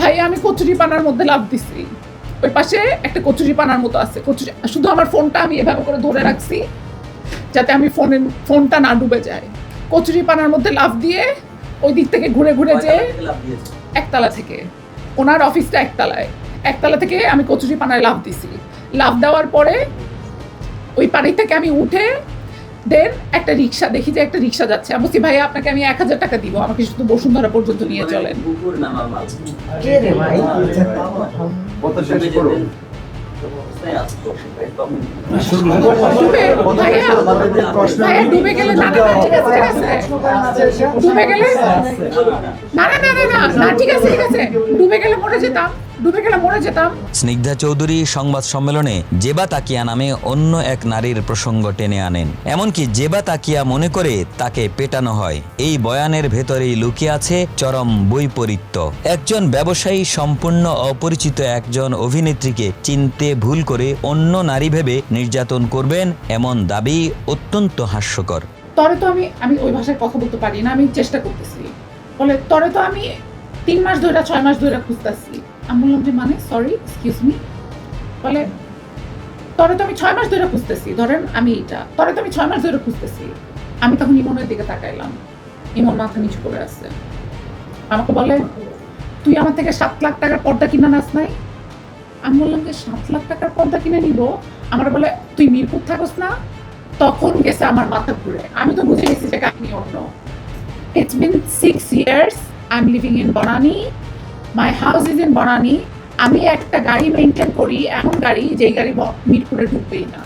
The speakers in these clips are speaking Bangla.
ভাই আমি কচুরিপানার মধ্যে লাফ দিছি। ওই পাশে একটা কচুরিপানার মতো আছে, শুধু আমার ফোনটা আমি এভাবে করে ধরে রাখছি যাতে আমি ফোনটা না ডুবে যায়। কচুরিপানার মধ্যে লাফ দিয়ে ওই দিক থেকে ঘুরে ঘুরে যে একতলা থেকে, ওনার অফিসটা একতলা থেকে আমি কচুরিপানায় লাফ দিছি। লাফ দেওয়ার পরে ওই পানি থেকে আমি উঠে দেন একটা রিক্সা দেখি যে একটা রিক্সা যাচ্ছে। আমি বলছি ভাইয়া আপনাকে আমি 1000 টাকা দিব, আমাকে শুধু বসুন্ধরা পর্যন্ত নিয়ে চলেন। ডুবে গেলে না ঠিক আছে ডুবে গেলে মরে যেতাম। স্নিগ্ধা চৌধুরী সংবাদ সম্মেলনে জেবা তাকিয়া নামে অন্য এক নারীর প্রসঙ্গ টেনে আনেন। এমনকি জেবা তাকিয়া মনে করে তাকে পেটানো হয়। এই বয়ানের ভেতরেই লুকিয়ে আছে চরম বৈপরীত্য। একজন ব্যবসায়ী সম্পূর্ণ অপরিচিত একজন অভিনেত্রীকে চিনতে ভুল করে অন্য নারী ভেবে নির্যাতন করবেন, এমন দাবি অত্যন্ত হাস্যকর। তরে তো আমি ওই ভাষায় কথা বলতে পারি না, আমি চেষ্টা করতেছি। বলে তরে তো আমি 3 মাস ধরে 6 মাস ধরে খুঁজতেছি। আমি বললাম যে মানে সরি এক্সকিউজ মি। বলে তরে তো আমি 6 মাস ধরে খুঁজতেছি, ধরেন আমি এটা তরে তো আমি 6 মাস ধরে খুঁজতেছি। আমি তখন ইমনের দিকে তাকাইলাম, ইমন মাথা নিচু করে আছে। আমাকে বলে তুই আমার থেকে 7 লাখ টাকার পর্দা কিনা নাস নাই? আমি বললাম যে 7 লাখ টাকার পর্দা কিনে নিব? আমার বলে তুই মিরপুর থাকস না? তখন গেছে আমার মাথা ঘুরে। আমি তো বুঝে গেছি যে কাহিনী অন্য। It's been 6 years I'm living in Bonani. My house is in Bonani. আমি একটা গাড়ি মেইনটেইন করি, এমন গাড়ি যেই গাড়ি মিরপুরে ঢুকবেই না।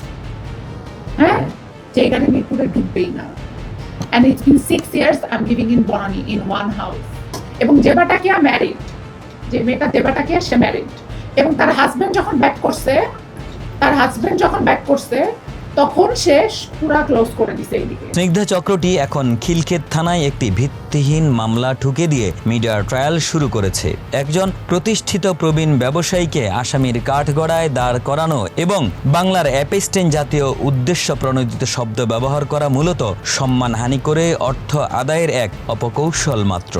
হ্যাঁ, যেই গাড়ি মিরপুরে ঢুকবেই না। And it's been 6 years I'm living in Bonani in one house. এবং জেবাটাকিয়া ম্যারিড, যে মেয়েটা জেবাটাকিয়া সে ম্যারিড। এবং তার হাজবেন্ড যখন ব্যাক করছে তখন সে পুরা ক্লোজ করে দিছে এইদিকে। স্নিগ্ধা চক্রটি এখন খিলক্ষেত থানায় একটি ভিত্তিহীন মামলা ঠুকে দিয়ে মিডিয়ার ট্রায়াল শুরু করেছে। একজন প্রতিষ্ঠিত প্রবীণ ব্যবসায়ীকে আসামির কাঠগড়ায় দাঁড় করানো এবং বাংলার অ্যাপেস্টেন জাতীয় উদ্দেশ্য প্রণোদিত শব্দ ব্যবহার করা মূলত সম্মানহানি করে অর্থ আদায়ের এক অপকৌশল মাত্র।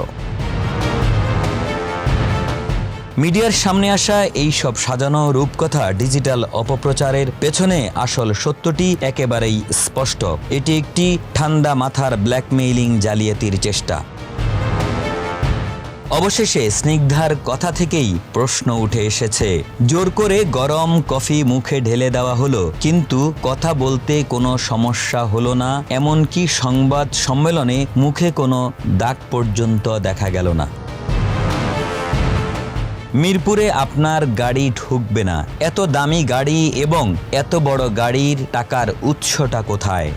মিডিয়ার সামনে আসা এই সব সাজানো রূপকথা ডিজিটাল অপপ্রচারের পেছনে আসল সত্যটি একেবারেই স্পষ্ট। এটি একটি ঠান্ডা মাথার ব্ল্যাকমেইলিং জালিয়াতির চেষ্টা। অবশেষে স্নিগ্ধার কথা থেকেই প্রশ্ন উঠে এসেছে। জোর করে গরম কফি মুখে ঢেলে দেওয়া হলো, কিন্তু কথা বলতে কোনো সমস্যা হলো না। এমনকি সংবাদ সম্মেলনে মুখে কোনো দাগ পর্যন্ত দেখা গেল না। মিরপুরে আপনার গাড়ি ঢুকবে না। এত দামি গাড়ি এবং এত বড় গাড়ির টাকার উৎসটা কোথায়?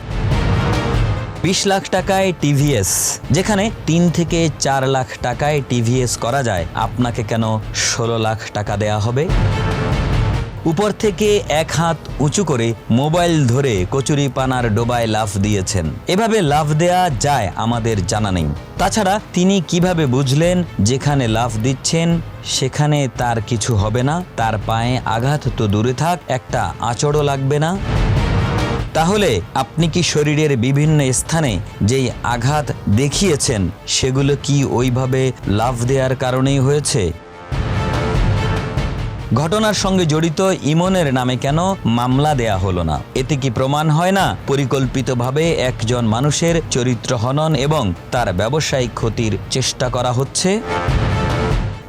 20 লাখ টাকায় টিভিএস, যেখানে 3 থেকে 4 লাখ টাকায় টিভিএস করা যায়, আপনাকে কেন 16 লাখ টাকা দেয়া হবে? উপর থেকে 1 হাত উঁচু করে মোবাইল ধরে কচুরিপানার ডোবায় লাফ দিয়েছেন। এভাবে লাফ দেয়া যায় আমাদের জানা নেই। তাছাড়া তিনি কিভাবে বুঝলেন যেখানে লাফ দিচ্ছেন সেখানে তার কিছু হবে না? তার পায়ে আঘাত তো দূরে থাক, একটা আঁচড়ও লাগবে না। তাহলে আপনি কি শরীরের বিভিন্ন স্থানে যেই আঘাত দেখিয়েছেন সেগুলো কি ওইভাবে লাফ দেওয়ার কারণেই হয়েছে? ঘটনার সঙ্গে জড়িত ইমনের নামে কেন মামলা দেয়া হলো না? এতে কি প্রমাণ হয় না পরিকল্পিতভাবে একজন মানুষের চরিত্র হনন এবং তার ব্যবসায়িক ক্ষতির চেষ্টা করা হচ্ছে?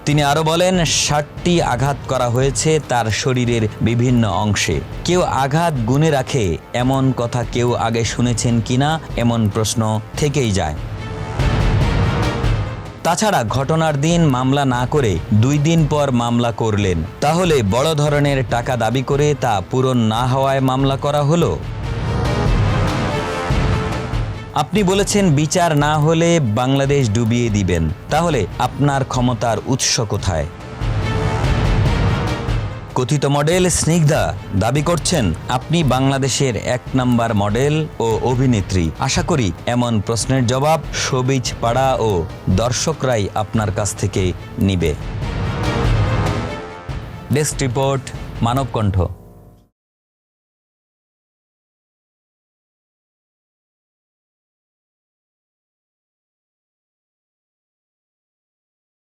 তিনি আরো বলেন, 60টি আঘাত করা হয়েছে তার শরীরের বিভিন্ন অংশে। কেউ আঘাত গুণে রাখে এমন কথা কেউ আগে শুনেছেন কিনা, এমন প্রশ্ন থেকেই যায়। তাছাড়া ঘটনার দিন মামলা না করে 2 দিন পর মামলা করলেন, তাহলে বড় ধরনের টাকা দাবি করে তা পূরণ না হওয়ায় মামলা করা হলো। আপনি বলেছেন বিচার না হলে বাংলাদেশ ডুবিয়ে দিবেন, তাহলে আপনার ক্ষমতার উৎস কোথায়? কথিত মডেল স্নিগ্ধা দাবি করছেন আপনি বাংলাদেশের 1 নাম্বার মডেল ও অভিনেত্রী। আশা করি এমন প্রশ্নের জবাব শোবিজ পাড়া ও দর্শকরাই আপনার কাছ থেকে নিবে। Desk report, Manabkantha.